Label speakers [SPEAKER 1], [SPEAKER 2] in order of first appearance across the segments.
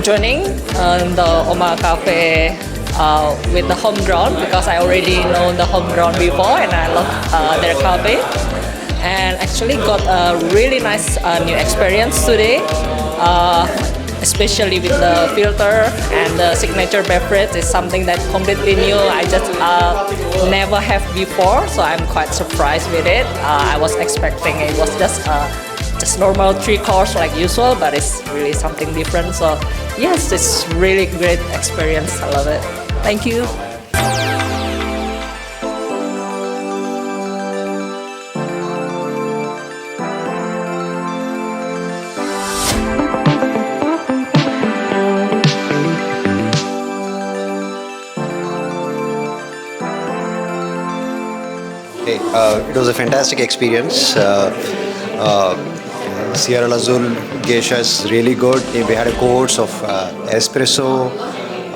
[SPEAKER 1] joining the Oma Cafe with the Homeground because I already know the Homeground before and I love their cafe. And actually got a really nice new experience today, especially with the filter and the signature beverage is something that completely new. I just never have before, so I'm quite surprised with it. I was expecting it was just normal 3-course like usual, but it's really something different. So yes, it's really great experience. I love it. Thank you.
[SPEAKER 2] It was a fantastic experience. Sierra Azul geisha is really good. We had a course of espresso,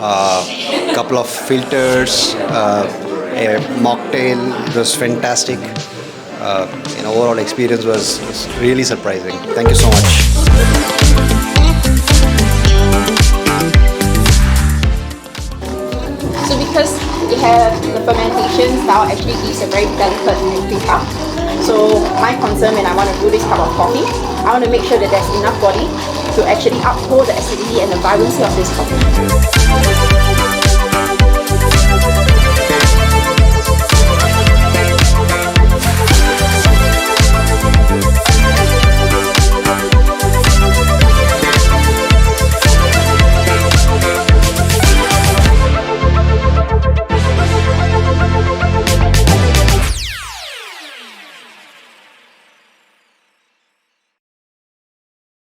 [SPEAKER 2] a couple of filters, a mocktail. It was fantastic. Overall experience was really surprising. Thank you so much.
[SPEAKER 3] So because we have the fermentation style actually gives a very delicate and cup. So my concern when I want to do this cup of coffee, I want to make sure that there's enough body to actually uphold the acidity and the vibrancy of this coffee.